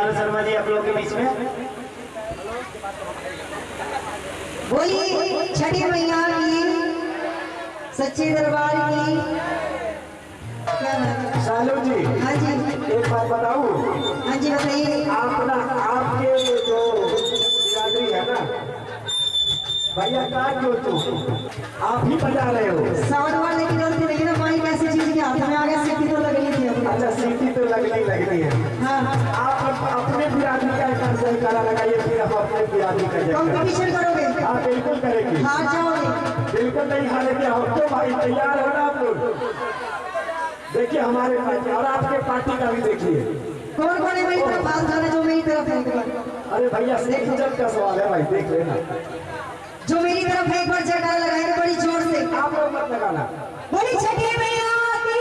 साल शर्मा जी आप लोग के बीच में बोलिए छठी मैया की सच्चे दरबार की। सालू जी, हाँ जी, एक बात बताऊं? हाँ जी बताइए। आपके जो बिरादरी है ना भैया, का क्यों आप ही बजा रहे हो? साउंड वाले की गलती नहीं ना, माइक ऐसी चीज के हाथ में आ गया, सीटी तो लगनी थी। अच्छा, सीटी तो लगनी है। हाँ, आप अपने बिरादरी का जयकारा लगाइए, फिर आप अपने बिरादरी का जयकारा। कंपटीशन करोगे? हाँ बिल्कुल करेंगे। हार जाओगे? बिल्कुल नहीं हारेंगे हम तो भाई, तैयार हो ना आप लोग? देखिए हमारे पार्टी और आपके पार्टी का भी देखिए। कौन कौन है मेरी तरफ हाथ जाना जो मेरी तरफ है? अरे भैया इज्जत का सवाल है भाई, देख लेना। जो मेरी तरफ एक बार जयकारा लगाएगा बड़ी जोर से। आप लोग मत लगाना। बोली छठी मैया की।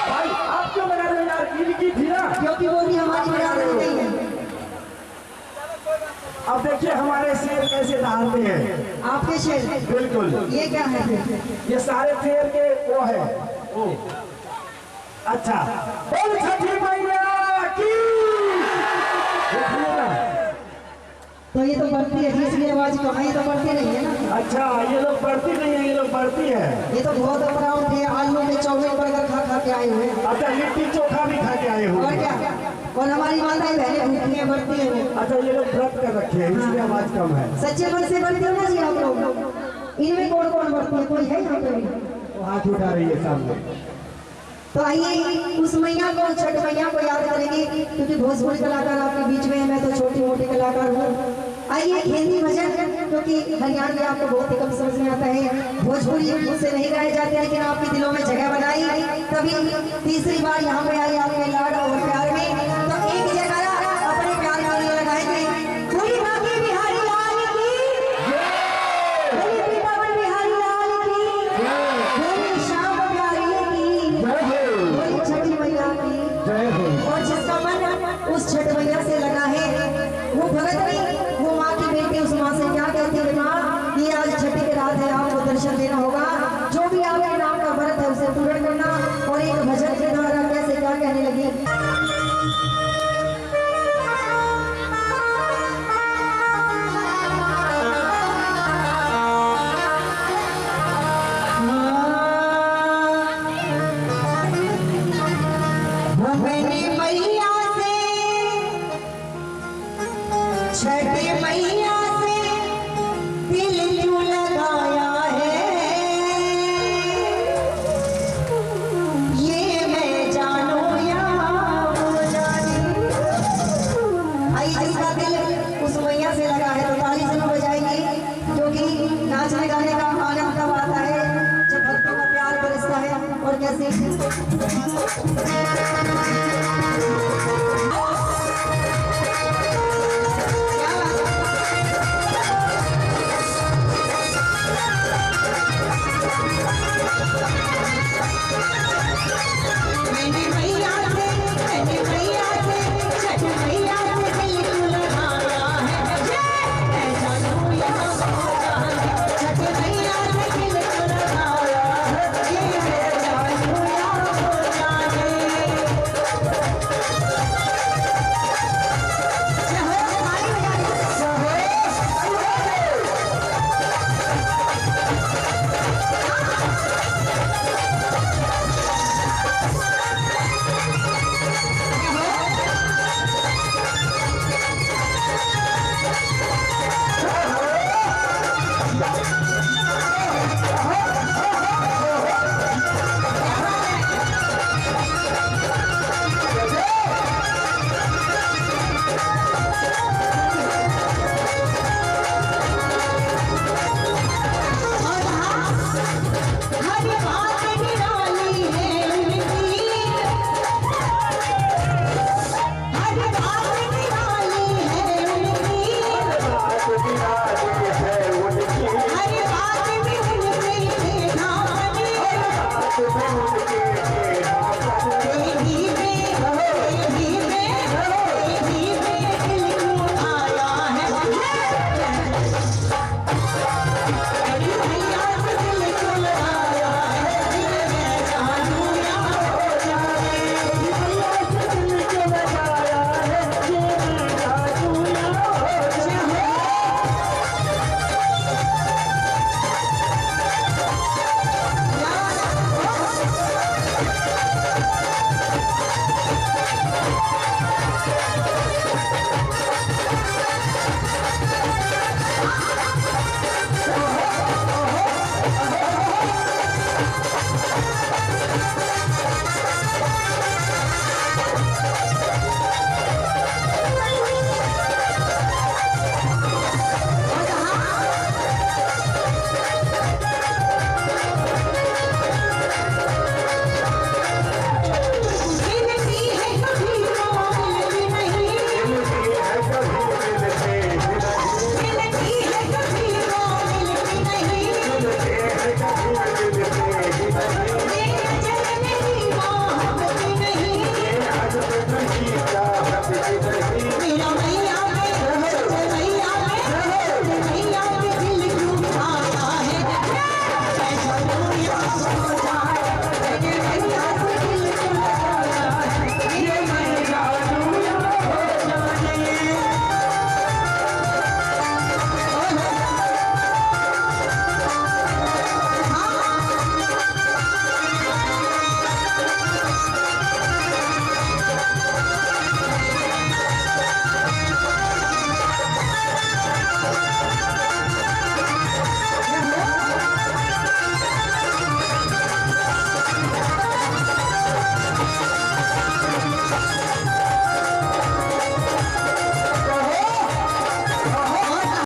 भाई आप क्यों लगा रहे हो यार? इनकी थी ना, क्योंकि वो भी हमारी बिरादरी नहीं है। अब देखिए हमारे शेर कैसे दहाड़ते हैं। आपके शेर? बिल्कुल। ये क्या है? ये सारे शेर के वो है वो। अच्छा, बोल छठी मैया की। तो ये तो बढ़ती है, इसलिए आवाज कमाई तो बढ़ती नहीं है ना। अच्छा, ये लोग बढ़ती नहीं है, ये लोग बढ़ती है। ये तो बहुत प्राउड है, आलू में चाउमीन बर्गर खा के आए हुए हैं। अच्छा, लिट्टी चोखा भी खा के आए हो? और क्या, और हमारी माताएं बहनें भूखी हैं, बढ़ती है वो। अच्छा, ये लोग व्रत कर रखे हैं इसलिए आवाज कम है। सच्चे मन से बढ़ती हो ना जी आप लोग। इनमें कौन कौन बढ़ती है? कोई है यहाँ पे भी? तो हाथ उठा रही है सामने। तो आइए उस मैया को, छठ मैया को याद करेंगे, क्योंकि भोजपुरी कलाकार आपके बीच में है, मैं तो छोटी मोटी कलाकार हूँ। आइए हिंदी भजन, क्योंकि हरियाणवी आपको बहुत ही कम समझ में आता है, भोजपुरी मुझसे नहीं गाए जाते, लेकिन आपके दिलों में जगह बनाई, तभी तीसरी बार यहाँ पे आई आपके लाड और प्यार में। तो एक जगह अपने प्यार के लिए लगाएंगे। पूरी बाकी बिहारी लाल की, पूरी पीतावन बिहारी लाल की, पूरी श्याम प्यारी की, पूरी छठी मैया की। और जिसका मन उस छठ मैया से लगा है, वो भगत नहीं, वो माँ की बेटी उस माँ से क्या कहती है? माँ, ये आज छठी की रात है, आपको दर्शन देना होगा, जो भी आपके नाम का व्रत है उसे पूर्ण करना। और एक भजन के द्वारा कैसे क्या कहने लगी? छठी मैया से दिल क्यों लगाया है, ये मैं जानू या वो जाने। आई जिसका दिल उस मैया से लगा है तो ताली जरूर बजाएंगे, क्योंकि नाचने गाने का आनंद तब आता है जब भक्तों का प्यार बरसता है। और कैसे